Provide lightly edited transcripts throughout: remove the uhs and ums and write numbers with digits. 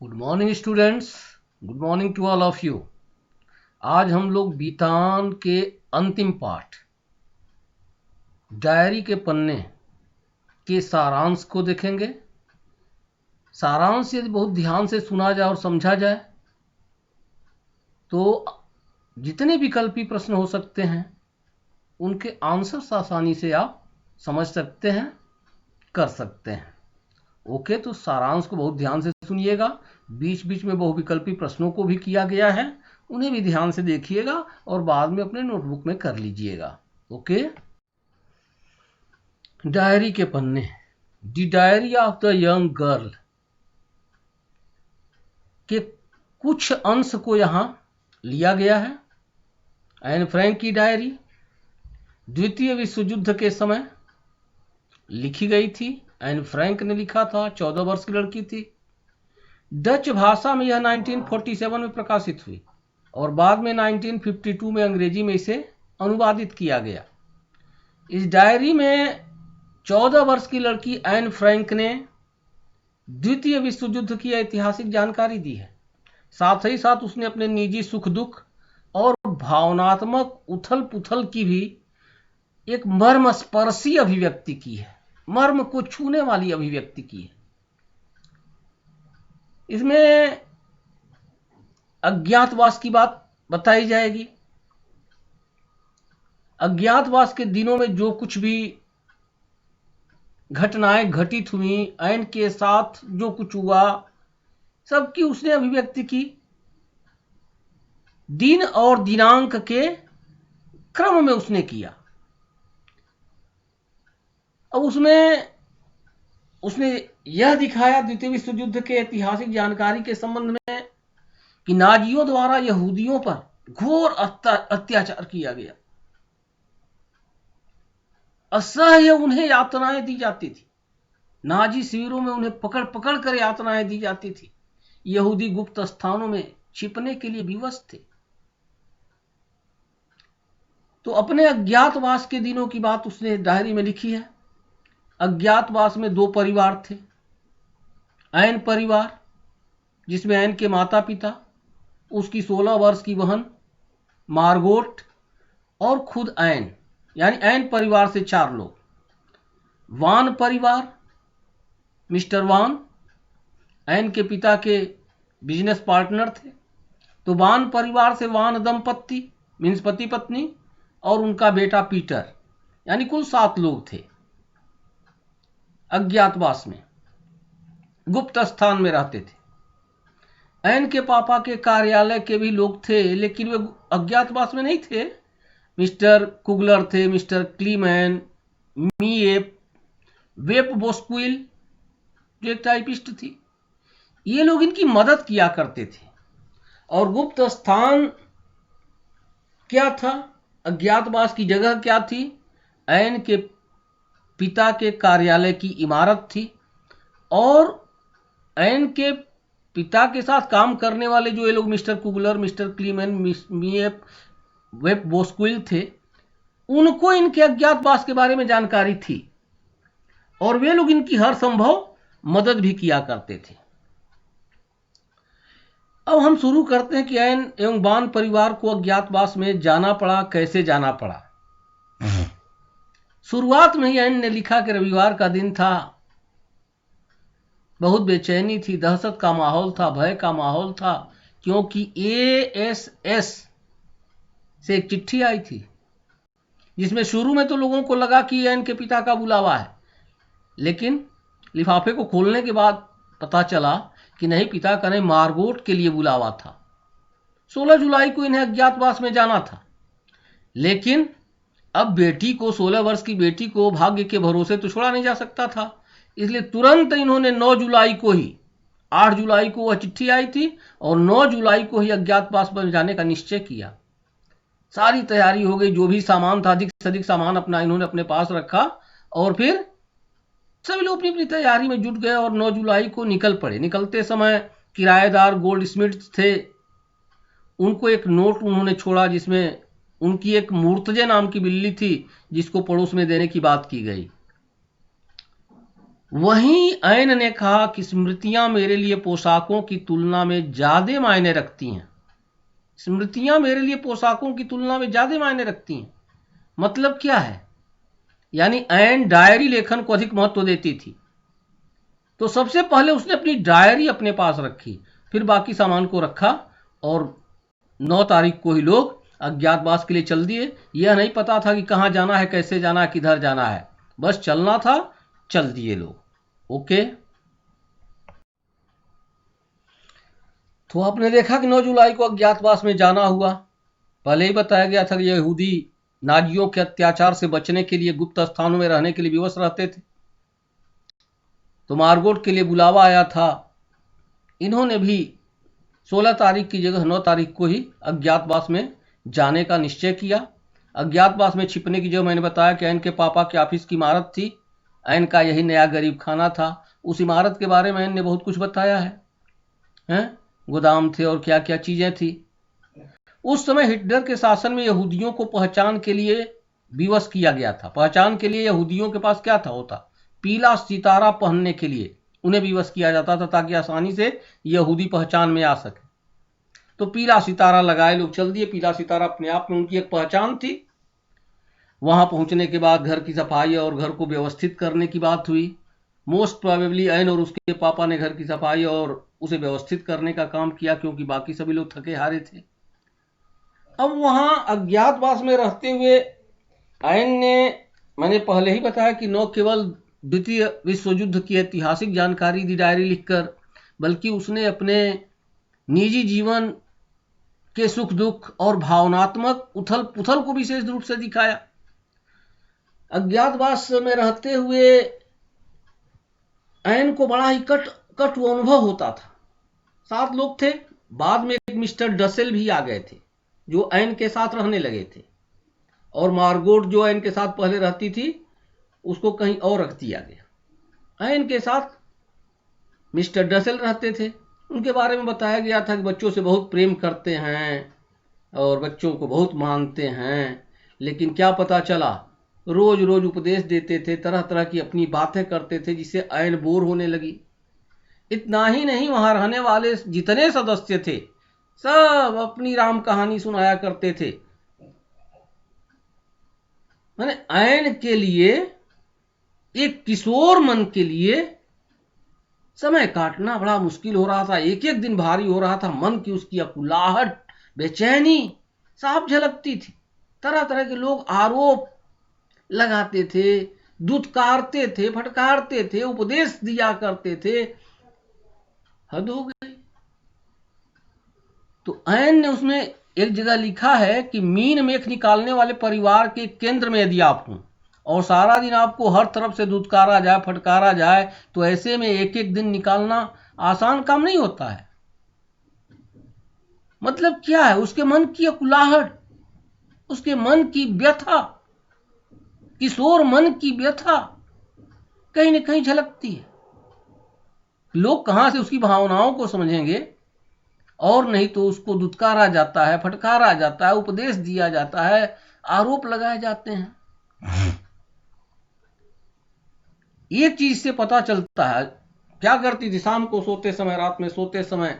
Good morning students, good morning to all of you. आज हम लोग बीतान के अंतिम पाठ डायरी के पन्ने के सारांश को देखेंगे। सारांश यदि बहुत ध्यान से सुना जाए और समझा जाए तो जितने विकल्पी प्रश्न हो सकते हैं उनके आंसर्स आसानी से आप समझ सकते हैं, कर सकते हैं। ओके, तो सारांश को बहुत ध्यान से सुनिएगा। बीच बीच में बहुविकल्पी प्रश्नों को भी किया गया है, उन्हें भी ध्यान से देखिएगा और बाद में अपने नोटबुक में कर लीजिएगा। ओके, डायरी के पन्ने। The diary of the young girl के कुछ अंश को यहां लिया गया है। एन फ्रैंक की डायरी द्वितीय विश्व युद्ध के समय लिखी गई थी। एन फ्रैंक ने लिखा था, 14 वर्ष की लड़की थी। डच भाषा में यह 1947 में प्रकाशित हुई और बाद में 1952 में अंग्रेजी में इसे अनुवादित किया गया। इस डायरी में 14 वर्ष की लड़की एन फ्रैंक ने द्वितीय विश्व युद्ध की ऐतिहासिक जानकारी दी है। साथ ही साथ उसने अपने निजी सुख दुख और भावनात्मक उथल पुथल की भी एक मर्मस्पर्शी अभिव्यक्ति की है, मर्म को छूने वाली अभिव्यक्ति की है। इसमें अज्ञातवास की बात बताई जाएगी। अज्ञातवास के दिनों में जो कुछ भी घटनाएं घटित हुई, एन के साथ जो कुछ हुआ, सबकी उसने अभिव्यक्ति की। दिन और दिनांक के क्रम में उसने किया। अब उसमें उसने यह दिखाया द्वितीय विश्व युद्ध के ऐतिहासिक जानकारी के संबंध में कि नाजियों द्वारा यहूदियों पर घोर अत्याचार किया गया। असह्य उन्हें यातनाएं दी जाती थी। नाजी शिविरों में उन्हें पकड़ पकड़ कर यातनाएं दी जाती थी। यहूदी गुप्त स्थानों में छिपने के लिए विवश थे। तो अपने अज्ञातवास के दिनों की बात उसने डायरी में लिखी है। अज्ञातवास में 2 परिवार थे। एन परिवार, जिसमें एन के माता पिता, उसकी 16 वर्ष की बहन मार्गोट और खुद एन, यानी एन परिवार से 4 लोग। वान परिवार, मिस्टर वान एन के पिता के बिजनेस पार्टनर थे। तो वान परिवार से वान दंपत्ति मीन्स पति पत्नी और उनका बेटा पीटर, यानी कुल 7 लोग थे। अज्ञातवास में गुप्त स्थान में रहते थे। एन के पापा के कार्यालय के भी लोग थे, लेकिन वे अज्ञातवास में नहीं थे। मिस्टर कुगलर थे, मिस्टर क्लीमैन, मीएप, वेप बोस्क्विल जो एक टाइपिस्ट थी। ये लोग इनकी मदद किया करते थे। और गुप्त स्थान क्या था, अज्ञातवास की जगह क्या थी? एन के पिता के कार्यालय की इमारत थी और एन के पिता के साथ काम करने वाले जो ये लोग मिस्टर कुगलर, मिस्टर क्लीमैन, मीएप, वेब बोस्क्विल थे, उनको इनके अज्ञातवास के बारे में जानकारी थी और वे लोग इनकी हर संभव मदद भी किया करते थे। अब हम शुरू करते हैं कि एन एवं वान परिवार को अज्ञातवास में जाना पड़ा, कैसे जाना पड़ा। शुरुआत में ही एन ने लिखा कि रविवार का दिन था, बहुत बेचैनी थी, दहशत का माहौल था, भय का माहौल था, क्योंकि एएसएस से एक चिट्ठी आई थी जिसमें शुरू में तो लोगों को लगा कि एन के पिता का बुलावा है, लेकिन लिफाफे को खोलने के बाद पता चला कि नहीं, पिता का नहीं, मार्गोट के लिए बुलावा था। 16 जुलाई को इन्हें अज्ञातवास में जाना था, लेकिन अब बेटी को, 16 वर्ष की बेटी को भाग्य के भरोसे तो छोड़ा नहीं जा सकता था। इसलिए तुरंत इन्होंने 9 जुलाई को ही, 8 जुलाई को वह चिट्ठी आई थी और 9 जुलाई को ही अज्ञातवास में जाने का निश्चय किया। सारी तैयारी हो गई, जो भी सामान था, अधिक से अधिक सामान अपना इन्होंने अपने पास रखा और फिर सभी लोग अपनी अपनी तैयारी में जुट गए और 9 जुलाई को निकल पड़े। निकलते समय किराएदार गोल्ड स्मिथ थे, उनको एक नोट उन्होंने छोड़ा जिसमें उनकी एक मूर्तजे नाम की बिल्ली थी जिसको पड़ोस में देने की बात की गई। वहीं ऐन ने कहा कि स्मृतियां मेरे लिए पोशाकों की तुलना में ज्यादा मायने रखती हैं। स्मृतियां मेरे लिए पोशाकों की तुलना में ज्यादा मायने रखती हैं मतलब क्या है? यानी ऐन डायरी लेखन को अधिक महत्व देती थी। तो सबसे पहले उसने अपनी डायरी अपने पास रखी, फिर बाकी सामान को रखा और 9 तारीख को ही लोग अज्ञातवास के लिए चल दिए। यह नहीं पता था कि कहाँ जाना है, कैसे जाना है, किधर जाना है, बस चलना था, चल दिए लोग। ओके, तो आपने देखा कि 9 जुलाई को अज्ञातवास में जाना हुआ। पहले ही बताया गया था कि यहूदी नाजियों के अत्याचार से बचने के लिए गुप्त स्थानों में रहने के लिए विवश रहते थे। तो मारगोट के लिए बुलावा आया था। इन्होंने भी 16 तारीख की जगह 9 तारीख को ही अज्ञातवास में जाने का निश्चय किया। अज्ञातवास में छिपने की जगह मैंने बताया कि ऐन के पापा के ऑफिस की इमारत थी। ऐन का यही नया गरीब खाना था। उस इमारत के बारे में ऐन ने बहुत कुछ बताया है? गोदाम थे और क्या क्या चीजें थी। उस समय हिटलर के शासन में यहूदियों को पहचान के लिए विवश किया गया था। पहचान के लिए यहूदियों के पास क्या था? होता पीला सितारा पहनने के लिए उन्हें विवश किया जाता था ताकि आसानी से यहूदी पहचान में आ सके। तो पीला सितारा लगाए लोग चल दिए। पीला सितारा अपने आप में उनकी एक पहचान थी। वहां पहुंचने के बाद घर की सफाई और घर को व्यवस्थित करने की बात हुई। मोस्ट प्रोबेबली ऐन और उसके पापा ने घर की सफाई और उसे व्यवस्थित करने का काम किया, क्योंकि बाकी सभी लोग थके हारे थे। अब वहां अज्ञातवास में रहते हुए ऐन ने, मैंने पहले ही बताया कि न केवल द्वितीय विश्व युद्ध की ऐतिहासिक जानकारी दी डायरी लिखकर, बल्कि उसने अपने निजी जीवन के सुख दुख और भावनात्मक उथल पुथल को विशेष रूप से दिखाया। अज्ञातवास में रहते हुए ऐन को बड़ा ही कटु अनुभव होता था। 7 लोग थे। बाद में एक मिस्टर डसेल भी आ गए थे जो ऐन के साथ रहने लगे थे, और मार्गोट जो ऐन के साथ पहले रहती थी उसको कहीं और रख दिया गया। ऐन के साथ मिस्टर डसेल रहते थे। उनके बारे में बताया गया था कि बच्चों से बहुत प्रेम करते हैं और बच्चों को बहुत मानते हैं। लेकिन क्या पता चला, रोज रोज उपदेश देते थे, तरह तरह की अपनी बातें करते थे, जिससे ऐन बोर होने लगी। इतना ही नहीं, वहां रहने वाले जितने सदस्य थे सब अपनी राम कहानी सुनाया करते थे। मैंने ऐन के लिए, एक किशोर मन के लिए समय काटना बड़ा मुश्किल हो रहा था। एक एक दिन भारी हो रहा था। मन की उसकी अकुलाहट, बेचैनी साफ झलकती थी। तरह तरह के लोग आरोप लगाते थे, दुत्कारते थे, फटकारते थे, उपदेश दिया करते थे। हद हो गई। तो ऐन ने उसमें एक जगह लिखा है कि मीन मेख निकालने वाले परिवार के केंद्र में यदि आप हों और सारा दिन आपको हर तरफ से दुत्कारा जाए, फटकारा जाए, तो ऐसे में एक एक दिन निकालना आसान काम नहीं होता है। मतलब क्या है? उसके मन की अकुलाहट, उसके मन की व्यथा, किशोर मन की व्यथा कहीं न कहीं झलकती है। लोग कहां से उसकी भावनाओं को समझेंगे? और नहीं तो उसको दुत्कारा जाता है, फटकारा जाता है, उपदेश दिया जाता है, आरोप लगाए जाते हैं। एक चीज से पता चलता है, क्या करती थी? शाम को सोते समय, रात में सोते समय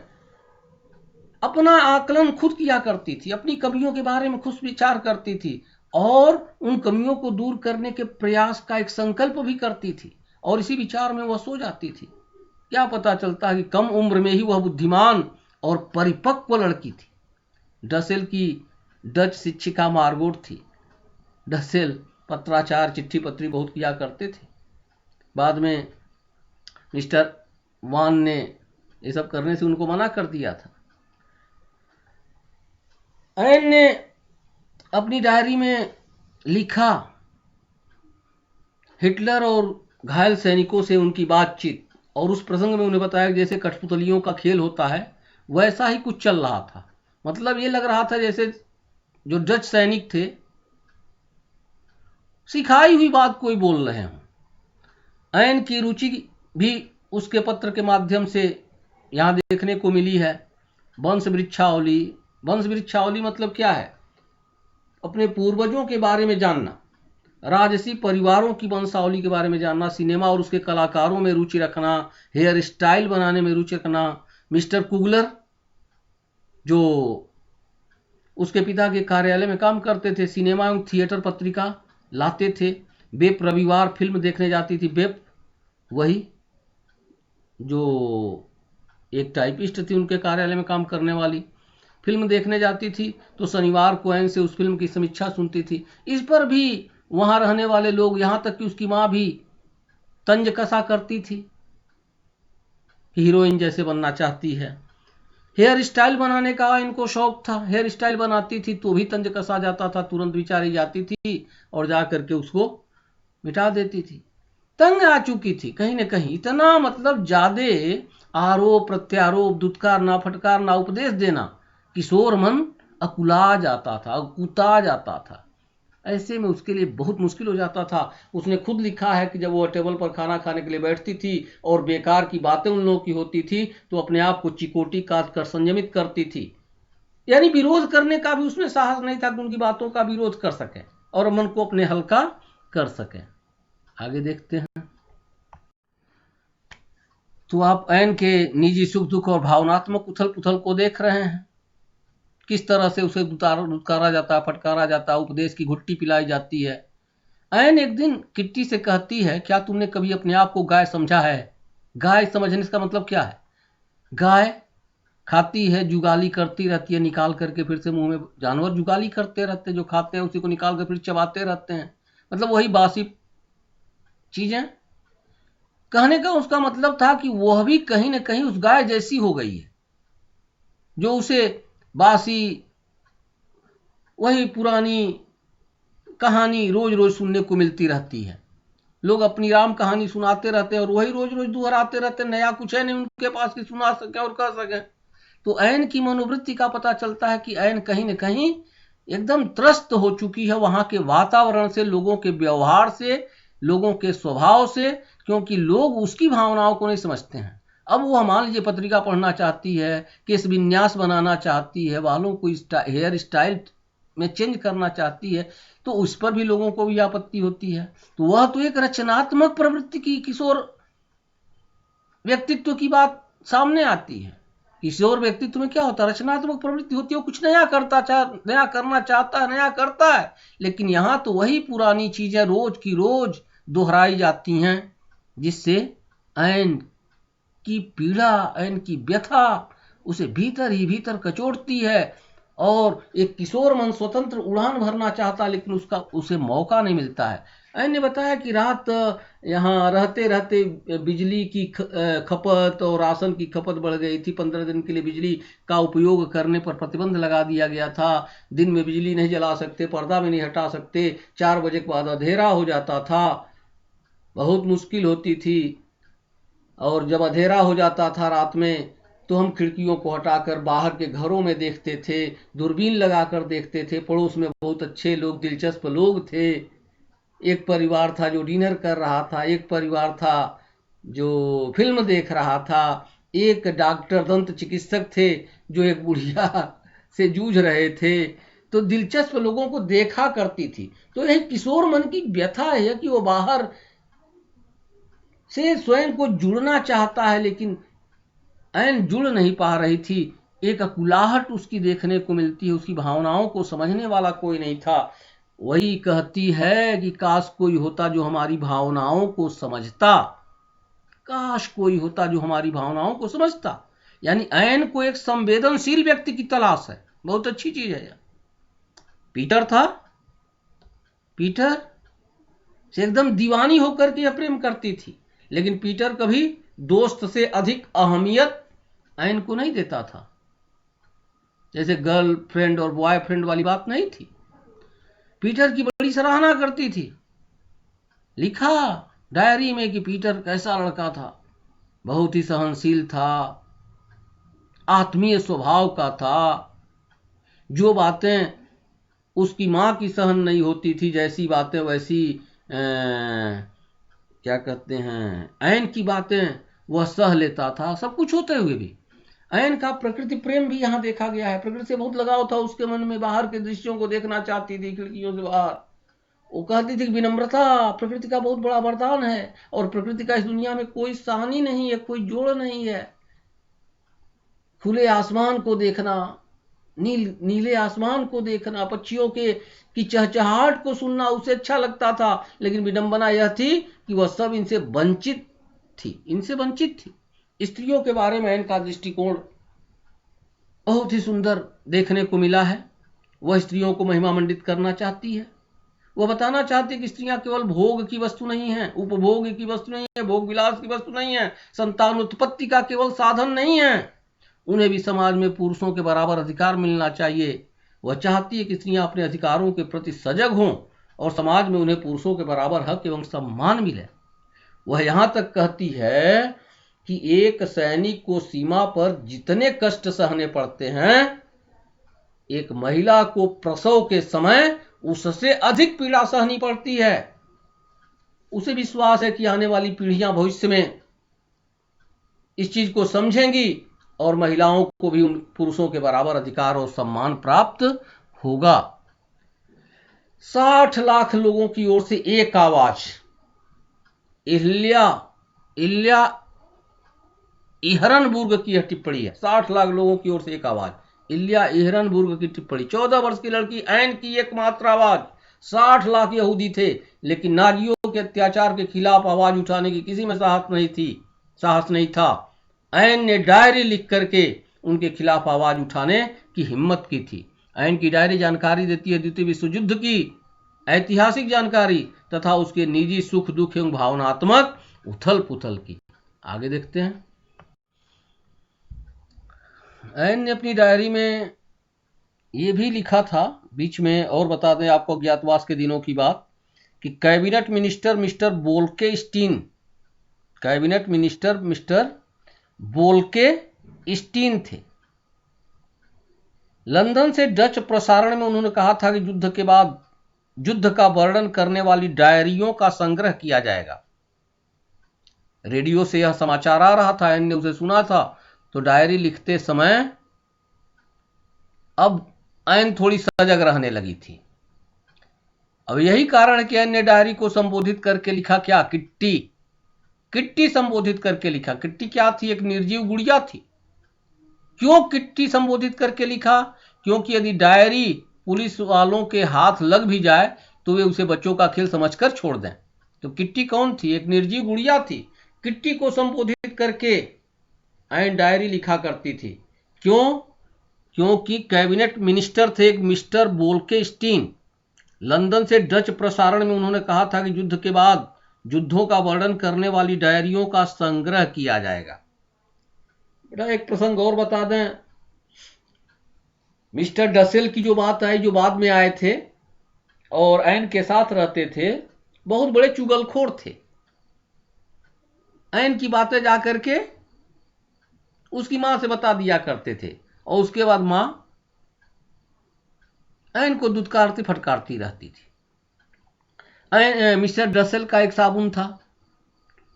अपना आकलन खुद किया करती थी, अपनी कमियों के बारे में खुद विचार करती थी और उन कमियों को दूर करने के प्रयास का एक संकल्प भी करती थी, और इसी विचार में वह सो जाती थी। क्या पता चलता है कि कम उम्र में ही वह बुद्धिमान और परिपक्व लड़की थी। डसेल की डच शिक्षिका मार्गोट थी। डसेल पत्राचार, चिट्ठी पत्री बहुत किया करते थे। बाद में मिस्टर वान ने ये सब करने से उनको मना कर दिया था। ऐन ने अपनी डायरी में लिखा, हिटलर और घायल सैनिकों से उनकी बातचीत, और उस प्रसंग में उन्हें बताया कि जैसे कठपुतलियों का खेल होता है वैसा ही कुछ चल रहा था। मतलब ये लग रहा था जैसे जो डच सैनिक थे सिखाई हुई बात कोई बोल रहे हों। ऐन की रुचि भी उसके पत्र के माध्यम से यहां देखने को मिली है। वंश वृक्षावली। वंश वृक्षावली मतलब क्या है? अपने पूर्वजों के बारे में जानना। राजसी परिवारों की वंशावली के बारे में जानना, सिनेमा और उसके कलाकारों में रुचि रखना, हेयर स्टाइल बनाने में रुचि रखना। मिस्टर कुगलर जो उसके पिता के कार्यालय में काम करते थे, सिनेमा एवं थिएटर पत्रिका लाते थे। बेप रविवार फिल्म देखने जाती थी। बेप वही जो एक टाइपिस्ट थी, उनके कार्यालय में काम करने वाली, फिल्म देखने जाती थी तो शनिवार को एन से उस फिल्म की समीक्षा सुनती थी। इस पर भी वहां रहने वाले लोग, यहां तक कि उसकी मां भी तंज कसा करती थी, हीरोइन जैसे बनना चाहती है। हेयर स्टाइल बनाने का इनको शौक था, हेयर स्टाइल बनाती थी तो भी तंज कसा जाता था, तुरंत बिचारी जाती थी और जा करके उसको मिटा देती थी। तंग आ चुकी थी कहीं न कहीं, इतना मतलब ज्यादा आरोप प्रत्यारोप, दुत्कारना फटकारना, उपदेश देना, किशोर मन अकुला जाता था, अकुता जाता था। ऐसे में उसके लिए बहुत मुश्किल हो जाता था। उसने खुद लिखा है कि जब वो टेबल पर खाना खाने के लिए बैठती थी और बेकार की बातें उन लोगों की होती थी तो अपने आप को चिकोटी काट कर संयमित करती थी, यानी विरोध करने का भी उसमें साहस नहीं था कि उनकी बातों का विरोध कर सके और मन को अपने हल्का कर सके। आगे देखते हैं। तो आप ऐन के निजी सुख दुख और भावनात्मक उथल पुथल को देख रहे हैं, किस तरह से उसे दुत्कारा जाता है, फटकारा जाता है, उपदेश की घुट्टी पिलाई जाती है। ऐन एक दिन किट्टी से कहती है, क्या तुमने कभी अपने आप को गाय समझा है? गाय समझने का मतलब क्या है? गाय खाती है, जुगाली करती रहती है, निकाल करके फिर से मुंह में, जानवर जुगाली करते रहते हैं, जो खाते हैं उसी को निकाल कर फिर चबाते रहते हैं, मतलब वही बासी चीजें। कहने का उसका मतलब था कि वह भी कहीं न कहीं उस गाय जैसी हो गई है, जो उसे बासी वही पुरानी कहानी रोज रोज सुनने को मिलती रहती है। लोग अपनी राम कहानी सुनाते रहते हैं और वही रोज रोज दोहराते रहते हैं, नया कुछ है नहीं उनके पास कि सुना सके और कह सके। तो ऐन की मनोवृत्ति का पता चलता है कि ऐन कहीं न कहीं एकदम त्रस्त हो चुकी है वहां के वातावरण से, लोगों के व्यवहार से, लोगों के स्वभाव से, क्योंकि लोग उसकी भावनाओं को नहीं समझते हैं। अब वो मान लीजिए पत्रिका पढ़ना चाहती है, केस विन्यास बनाना चाहती है, बालों को हेयर स्टाइल में चेंज करना चाहती है, तो उस पर भी लोगों को भी आपत्ति होती है। तो वह तो एक रचनात्मक प्रवृत्ति की किशोर व्यक्तित्व की बात सामने आती है। किशोर व्यक्तित्व में क्या होता है? रचनात्मक प्रवृत्ति होती है, वो कुछ नया नया करना चाहता है, नया करता है। लेकिन यहां तो वही पुरानी चीजें रोज की रोज दोहराई जाती हैं, जिससे ऐन की पीड़ा, ऐन की व्यथा उसे भीतर ही भीतर कचोटती है और एक किशोर मन स्वतंत्र उड़ान भरना चाहता, लेकिन उसका उसे मौका नहीं मिलता है। ऐन ने बताया कि रात यहाँ रहते रहते बिजली की खपत और राशन की खपत बढ़ गई थी। 15 दिन के लिए बिजली का उपयोग करने पर प्रतिबंध लगा दिया गया था। दिन में बिजली नहीं जला सकते, पर्दा भी नहीं हटा सकते, 4 बजे के बाद अंधेरा हो जाता था, बहुत मुश्किल होती थी। और जब अंधेरा हो जाता था रात में तो हम खिड़कियों को हटाकर बाहर के घरों में देखते थे, दूरबीन लगाकर देखते थे। पड़ोस में बहुत अच्छे लोग, दिलचस्प लोग थे। एक परिवार था जो डिनर कर रहा था, एक परिवार था जो फिल्म देख रहा था, एक डॉक्टर दंत चिकित्सक थे जो एक बुढ़िया से जूझ रहे थे। तो दिलचस्प लोगों को देखा करती थी। तो यह किशोर मन की व्यथा है कि वो बाहर से स्वयं को जुड़ना चाहता है, लेकिन ऐन जुड़ नहीं पा रही थी। एक अकुलाहट उसकी देखने को मिलती है, उसकी भावनाओं को समझने वाला कोई नहीं था। वही कहती है कि काश कोई होता जो हमारी भावनाओं को समझता, काश कोई होता जो हमारी भावनाओं को समझता। यानी ऐन को एक संवेदनशील व्यक्ति की तलाश है। बहुत अच्छी चीज है। पीटर था, पीटर से एकदम दीवानी होकर के प्रेम करती थी, लेकिन पीटर कभी दोस्त से अधिक अहमियत ऐन को नहीं देता था। जैसे गर्लफ्रेंड और बॉयफ्रेंड वाली बात नहीं थी। पीटर की बड़ी सराहना करती थी। लिखा डायरी में कि पीटर कैसा लड़का था, बहुत ही सहनशील था, आत्मीय स्वभाव का था। जो बातें उसकी मां की सहन नहीं होती थी, जैसी बातें वैसी क्या कहते हैं, ऐन की बातें वह सह लेता था। सब कुछ होते हुए भी ऐन का प्रकृति प्रेम भी यहाँ देखा गया है। प्रकृति से बहुत लगाव था उसके मन में, बाहर के दृश्यों को देखना चाहती थी, खिड़कियों से बाहर। वो कहती थी कि विनम्रता प्रकृति का बहुत बड़ा वरदान है और प्रकृति का इस दुनिया में कोई सानी नहीं है, कोई जोड़ नहीं है। खुले आसमान को देखना, नीले आसमान को देखना, पक्षियों की चहचहाहट को सुनना उसे अच्छा लगता था। लेकिन विडंबना यह थी कि वह सब इनसे वंचित थी। स्त्रियों के बारे में इनका दृष्टिकोण बहुत ही सुंदर देखने को मिला है। वह स्त्रियों को महिमा मंडित करना चाहती है। वह बताना चाहती है कि स्त्रियां केवल भोग की वस्तु नहीं है, उपभोग की वस्तु नहीं है, भोग विलास की वस्तु नहीं है, संतान उत्पत्ति का केवल साधन नहीं है। उन्हें भी समाज में पुरुषों के बराबर अधिकार मिलना चाहिए। वह चाहती है कि स्त्रियां अपने अधिकारों के प्रति सजग हों और समाज में उन्हें पुरुषों के बराबर हक एवं सम्मान मिले। वह यहां तक कहती है कि एक सैनिक को सीमा पर जितने कष्ट सहने पड़ते हैं, एक महिला को प्रसव के समय उससे अधिक पीड़ा सहनी पड़ती है। उसे विश्वास है कि आने वाली पीढ़ियां भविष्य में इस चीज को समझेंगी और महिलाओं को भी पुरुषों के बराबर अधिकार और सम्मान प्राप्त होगा। 60 लाख लोगों की ओर से एक आवाज। इल्या इहरनबुर्ग की यह टिप्पणी है। 60 लाख लोगों की ओर से एक आवाज, इल्या इहरनबुर्ग की टिप्पणी। 14 वर्ष की लड़की ऐन की एकमात्र आवाज। 60 लाख यहूदी थे, लेकिन नाजियों के अत्याचार के खिलाफ आवाज उठाने की किसी में साहस नहीं था। ऐन ने डायरी लिख करके उनके खिलाफ आवाज उठाने की हिम्मत की थी। ऐन की डायरी जानकारी देती है द्वितीय विश्व युद्ध की ऐतिहासिक जानकारी तथा उसके निजी सुख दुख एवं भावनात्मक उथल पुथल की। आगे देखते हैं। ऐन ने अपनी डायरी में ये भी लिखा था बीच में, और बता दें आपको अज्ञातवास के दिनों की बात, कि कैबिनेट मिनिस्टर मिस्टर बोल्के स्टीन थे। लंदन से डच प्रसारण में उन्होंने कहा था कि युद्ध के बाद युद्ध का वर्णन करने वाली डायरियों का संग्रह किया जाएगा। रेडियो से यह समाचार आ रहा था, ऐन ने उसे सुना था, तो डायरी लिखते समय अब ऐन थोड़ी सजग रहने लगी थी। अब यही कारण है कि ऐन ने डायरी को संबोधित करके लिखा क्या? किट्टी संबोधित करके लिखा। किट्टी क्या थी? एक निर्जीव गुड़िया थी। क्यों किट्टी संबोधित करके लिखा? क्योंकि यदि डायरी पुलिस वालों के हाथ लग भी जाए तो वे उसे बच्चों का खेल समझकर छोड़ दें। तो किट्टी कौन थी? एक निर्जीव गुड़िया थी। किट्टी को संबोधित करके ऐन डायरी लिखा करती थी। क्यों? क्योंकि कैबिनेट मिनिस्टर थे एक मिस्टर बोल्के स्टीन। लंदन से डच प्रसारण में उन्होंने कहा था कि युद्ध के बाद युद्धों का वर्णन करने वाली डायरियों का संग्रह किया जाएगा। बेटा एक प्रसंग और बता दें, मिस्टर डसेल की जो बात आई, जो बाद में आए थे और ऐन के साथ रहते थे, बहुत बड़े चुगलखोर थे। ऐन की बातें जाकर के उसकी मां से बता दिया करते थे और उसके बाद मां ऐन को दुत्कारती फटकारती रहती थी। मिस्टर डसेल का एक साबुन था,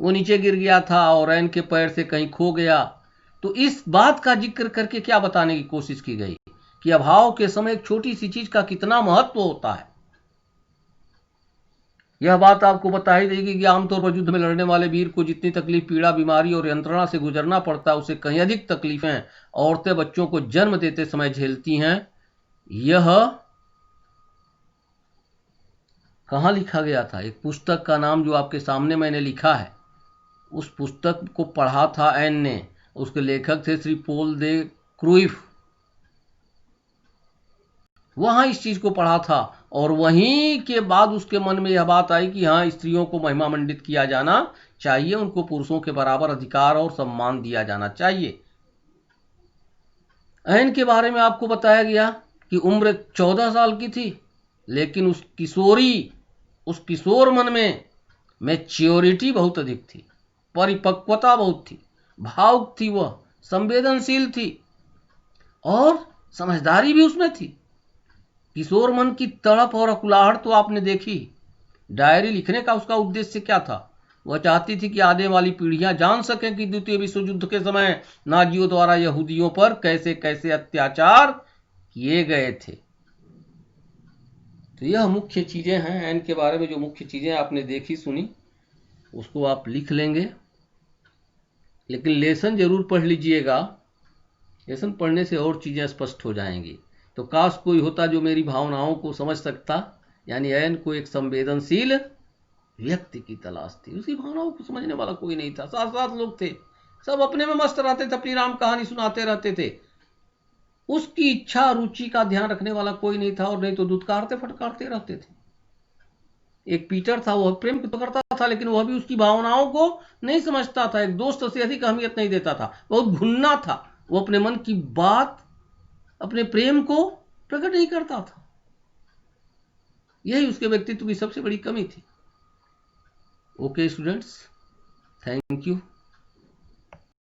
वो नीचे गिर गया था और ऐन के पैर से कहीं खो गया। तो इस बात का जिक्र करके क्या बताने की कोशिश की गई कि अभाव के समय एक छोटी सी चीज का कितना महत्व होता है। यह बात आपको बता ही देगी कि आमतौर पर युद्ध में लड़ने वाले वीर को जितनी तकलीफ, पीड़ा, बीमारी और यंत्रणा से गुजरना पड़ता है, उससे कहीं अधिक तकलीफें औरतें बच्चों को जन्म देते समय झेलती हैं। यह कहाँ लिखा गया था? एक पुस्तक का नाम जो आपके सामने मैंने लिखा है, उस पुस्तक को पढ़ा था ऐन ने। उसके लेखक थे श्री पोल दे क्रूइफ। वहां इस चीज को पढ़ा था और वहीं के बाद उसके मन में यह बात आई कि हाँ, स्त्रियों को महिमा मंडित किया जाना चाहिए, उनको पुरुषों के बराबर अधिकार और सम्मान दिया जाना चाहिए। ऐन के बारे में आपको बताया गया कि उम्र 14 साल की थी, लेकिन उस किशोर मन में मैच्योरिटी बहुत अधिक थी, परिपक्वता बहुत थी, भावुक थी, वह संवेदनशील थी और समझदारी भी उसमें थी। किशोर मन की तड़प और अकुलाहट तो आपने देखी। डायरी लिखने का उसका उद्देश्य क्या था? वह चाहती थी कि आने वाली पीढ़ियां जान सकें कि द्वितीय विश्व युद्ध के समय नाजियों द्वारा यहूदियों पर कैसे कैसे अत्याचार किए गए थे। तो यह मुख्य चीजें हैं एन के बारे में, जो मुख्य चीजें आपने देखी सुनी उसको आप लिख लेंगे, लेकिन लेसन जरूर पढ़ लीजिएगा। लेसन पढ़ने से और चीजें स्पष्ट हो जाएंगी। तो काश कोई होता जो मेरी भावनाओं को समझ सकता, यानी एन को एक संवेदनशील व्यक्ति की तलाश थी, उसकी भावनाओं को समझने वाला कोई नहीं था। 7 लोग थे, सब अपने में मस्त रहते थे, अपनी राम कहानी सुनाते रहते थे। उसकी इच्छा रुचि का ध्यान रखने वाला कोई नहीं था, और नहीं तो दुत्कारते फटकारते रहते थे। एक पीटर था, वह प्रेम तो करता था, लेकिन वह भी उसकी भावनाओं को नहीं समझता था, एक दोस्त से अधिक अहमियत नहीं देता था, बहुत घुन्ना था। वो अपने मन की बात, अपने प्रेम को प्रकट नहीं करता था। यही उसके व्यक्तित्व की सबसे बड़ी कमी थी। Okay students, thank you.